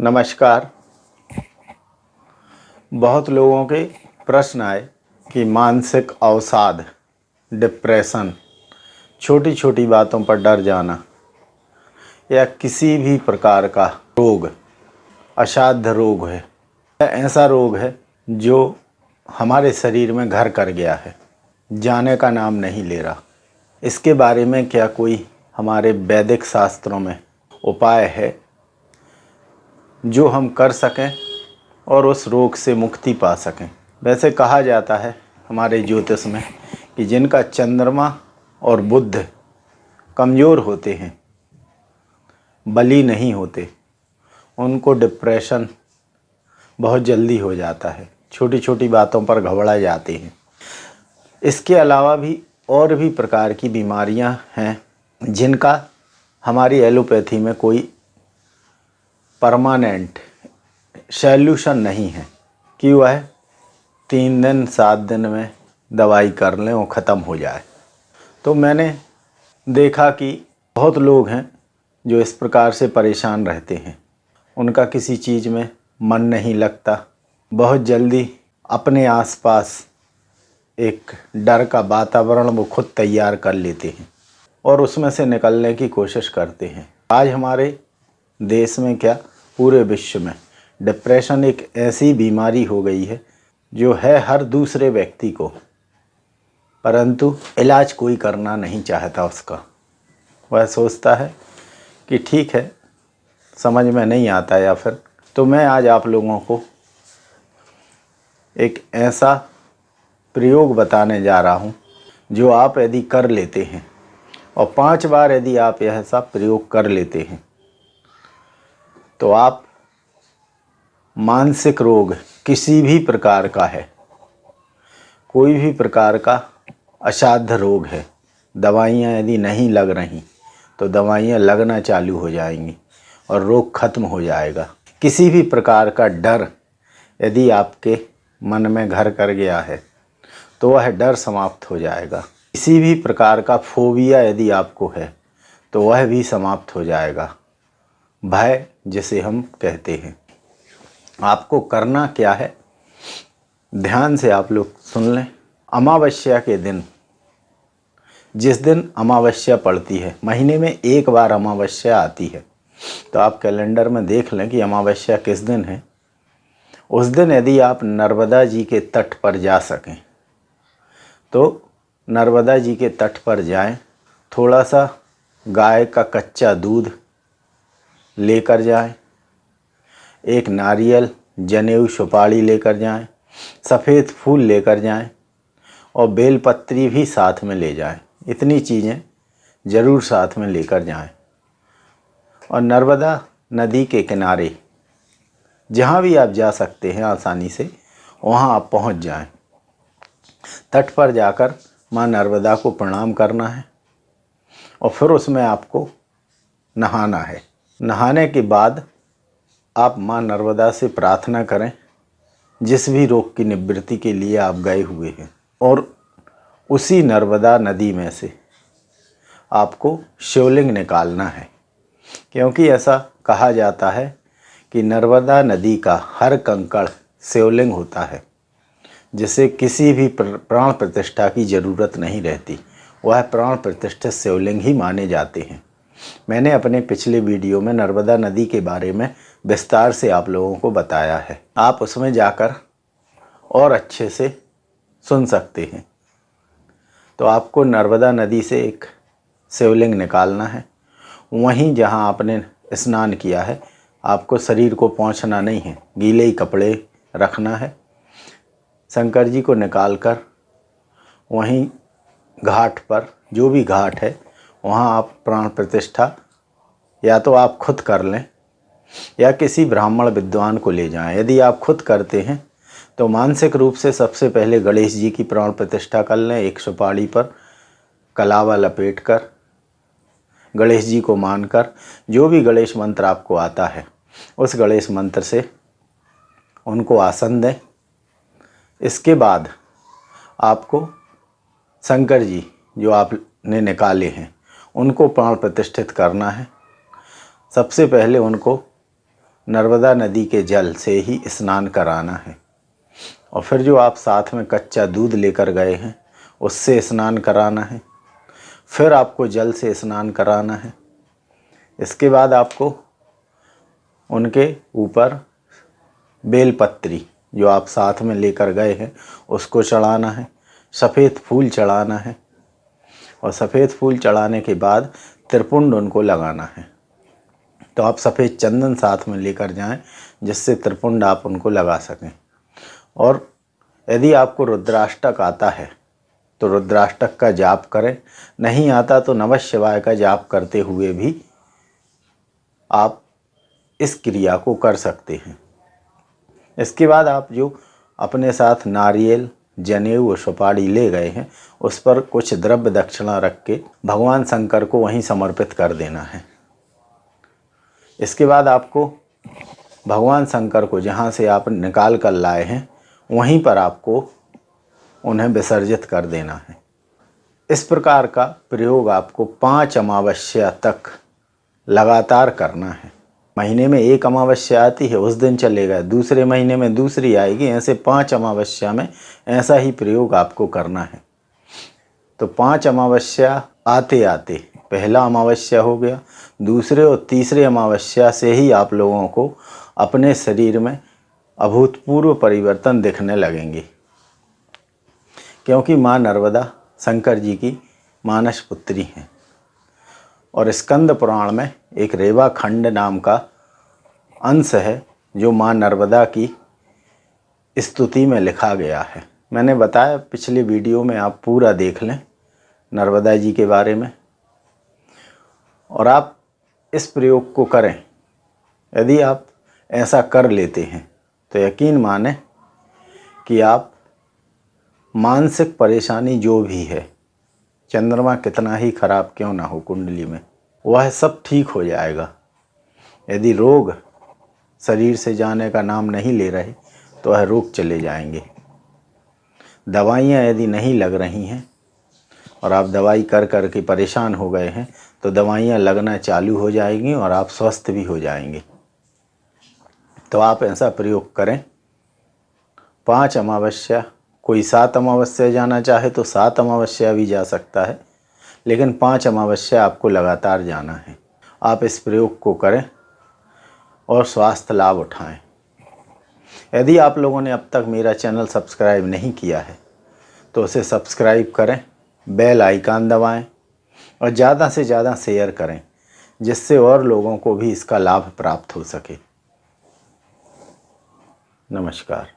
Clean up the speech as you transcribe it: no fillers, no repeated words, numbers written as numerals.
नमस्कार। बहुत लोगों के प्रश्न आए कि मानसिक अवसाद, डिप्रेशन, छोटी छोटी बातों पर डर जाना या किसी भी प्रकार का रोग असाध्य रोग है, ऐसा रोग है जो हमारे शरीर में घर कर गया है, जाने का नाम नहीं ले रहा। इसके बारे में क्या कोई हमारे वैदिक शास्त्रों में उपाय है जो हम कर सकें और उस रोग से मुक्ति पा सकें? वैसे कहा जाता है हमारे ज्योतिष में कि जिनका चंद्रमा और बुध कमज़ोर होते हैं, बली नहीं होते, उनको डिप्रेशन बहुत जल्दी हो जाता है, छोटी छोटी बातों पर घबरा जाते हैं। इसके अलावा भी और भी प्रकार की बीमारियां हैं जिनका हमारी एलोपैथी में कोई परमानेंट सॉल्यूशन नहीं है कि वह 3 दिन 7 दिन में दवाई कर लें और ख़त्म हो जाए। तो मैंने देखा कि बहुत लोग हैं जो इस प्रकार से परेशान रहते हैं, उनका किसी चीज़ में मन नहीं लगता, बहुत जल्दी अपने आसपास एक डर का वातावरण वो खुद तैयार कर लेते हैं और उसमें से निकलने की कोशिश करते हैं। आज हमारे देश में क्या पूरे विश्व में डिप्रेशन एक ऐसी बीमारी हो गई है जो है हर दूसरे व्यक्ति को, परंतु इलाज कोई करना नहीं चाहता उसका। वह सोचता है कि ठीक है, समझ में नहीं आता या फिर। तो मैं आज आप लोगों को एक ऐसा प्रयोग बताने जा रहा हूँ जो आप यदि कर लेते हैं और 5 बार यदि आप ऐसा प्रयोग कर लेते हैं तो आप मानसिक रोग किसी भी प्रकार का है, कोई भी प्रकार का असाध्य रोग है, दवाइयाँ यदि नहीं लग रही तो दवाइयाँ लगना चालू हो जाएंगी और रोग खत्म हो जाएगा। किसी भी प्रकार का डर यदि आपके मन में घर कर गया है तो वह डर समाप्त हो जाएगा। किसी भी प्रकार का फोबिया यदि आपको है तो वह भी समाप्त हो जाएगा, भय जिसे हम कहते हैं। आपको करना क्या है, ध्यान से आप लोग सुन लें। अमावस्या के दिन, जिस दिन अमावस्या पड़ती है, महीने में एक बार अमावस्या आती है, तो आप कैलेंडर में देख लें कि अमावस्या किस दिन है। उस दिन यदि आप नर्मदा जी के तट पर जा सकें तो नर्मदा जी के तट पर जाएं, थोड़ा सा गाय का कच्चा दूध लेकर जाएं, एक नारियल, जनेऊ, सुपारी लेकर जाएं, सफ़ेद फूल लेकर जाएं और बेलपत्री भी साथ में ले जाएं। इतनी चीज़ें ज़रूर साथ में लेकर जाएं और नर्मदा नदी के किनारे जहाँ भी आप जा सकते हैं आसानी से, वहाँ आप पहुँच जाएं। तट पर जाकर माँ नर्मदा को प्रणाम करना है और फिर उसमें आपको नहाना है। नहाने के बाद आप माँ नर्मदा से प्रार्थना करें जिस भी रोग की निवृत्ति के लिए आप गए हुए हैं, और उसी नर्मदा नदी में से आपको शिवलिंग निकालना है, क्योंकि ऐसा कहा जाता है कि नर्मदा नदी का हर कंकड़ शिवलिंग होता है, जिसे किसी भी प्राण प्रतिष्ठा की ज़रूरत नहीं रहती। वह प्राण प्रतिष्ठित शिवलिंग ही माने जाते हैं। मैंने अपने पिछले वीडियो में नर्मदा नदी के बारे में विस्तार से आप लोगों को बताया है, आप उसमें जाकर और अच्छे से सुन सकते हैं। तो आपको नर्मदा नदी से एक शिवलिंग निकालना है। वहीं जहां आपने स्नान किया है आपको शरीर को पोंछना नहीं है, गीले ही कपड़े रखना है। शंकर जी को निकालकर वहीं घाट पर, जो भी घाट है, वहाँ आप प्राण प्रतिष्ठा या तो आप खुद कर लें या किसी ब्राह्मण विद्वान को ले जाएं। यदि आप खुद करते हैं तो मानसिक रूप से सबसे पहले गणेश जी की प्राण प्रतिष्ठा कर लें। एक सुपारी पर कलावा लपेटकर गणेश जी को मानकर जो भी गणेश मंत्र आपको आता है उस गणेश मंत्र से उनको आसन दें। इसके बाद आपको शंकर जी जो आपने निकाले हैं उनको प्राण प्रतिष्ठित करना है। सबसे पहले उनको नर्मदा नदी के जल से ही स्नान कराना है। और फिर जो आप साथ में कच्चा दूध लेकर गए हैं उससे स्नान कराना है। फिर आपको जल से स्नान कराना है। इसके बाद आपको उनके ऊपर बेलपत्री जो आप साथ में लेकर गए हैं उसको चढ़ाना है। सफ़ेद फूल चढ़ाना है और सफ़ेद फूल चढ़ाने के बाद त्रिपुंड उनको लगाना है। तो आप सफ़ेद चंदन साथ में लेकर जाएं जिससे त्रिपुंड आप उनको लगा सकें। और यदि आपको रुद्राष्टक आता है तो रुद्राष्टक का जाप करें, नहीं आता तो नमः शिवाय का जाप करते हुए भी आप इस क्रिया को कर सकते हैं। इसके बाद आप जो अपने साथ नारियल, जनेऊ और सुपारी ले गए हैं उस पर कुछ द्रव्य दक्षिणा रख के भगवान शंकर को वहीं समर्पित कर देना है। इसके बाद आपको भगवान शंकर को जहाँ से आप निकाल कर लाए हैं वहीं पर आपको उन्हें विसर्जित कर देना है। इस प्रकार का प्रयोग आपको 5 अमावस्या तक लगातार करना है। महीने में एक अमावस्या आती है, उस दिन चलेगा, दूसरे महीने में दूसरी आएगी, ऐसे 5 अमावस्या में ऐसा ही प्रयोग आपको करना है। तो 5 अमावस्या आते आते पहला अमावस्या हो गया, दूसरे और तीसरे अमावस्या से ही आप लोगों को अपने शरीर में अभूतपूर्व परिवर्तन दिखने लगेंगे। क्योंकि माँ नर्मदा शंकर जी की मानस पुत्री हैं। और स्कंद पुराण में एक रेवा खंड नाम का अंश है जो माँ नर्मदा की स्तुति में लिखा गया है। मैंने बताया पिछले वीडियो में, आप पूरा देख लें नर्मदा जी के बारे में और आप इस प्रयोग को करें। यदि आप ऐसा कर लेते हैं तो यकीन माने कि आप मानसिक परेशानी जो भी है, चंद्रमा कितना ही खराब क्यों ना हो कुंडली में, वह सब ठीक हो जाएगा। यदि रोग शरीर से जाने का नाम नहीं ले रहे तो वह रोग चले जाएंगे। दवाइयाँ यदि नहीं लग रही हैं और आप दवाई कर कर के परेशान हो गए हैं तो दवाइयाँ लगना चालू हो जाएंगी और आप स्वस्थ भी हो जाएंगे। तो आप ऐसा प्रयोग करें। 5 अमावस्या, कोई 7 अमावस्या जाना चाहे तो 7 अमावस्या भी जा सकता है, लेकिन 5 अमावस्या आपको लगातार जाना है। आप इस प्रयोग को करें और स्वास्थ्य लाभ उठाएं। यदि आप लोगों ने अब तक मेरा चैनल सब्सक्राइब नहीं किया है तो उसे सब्सक्राइब करें, बेल आइकन दबाएं और ज़्यादा से ज़्यादा शेयर करें जिससे और लोगों को भी इसका लाभ प्राप्त हो सके। नमस्कार।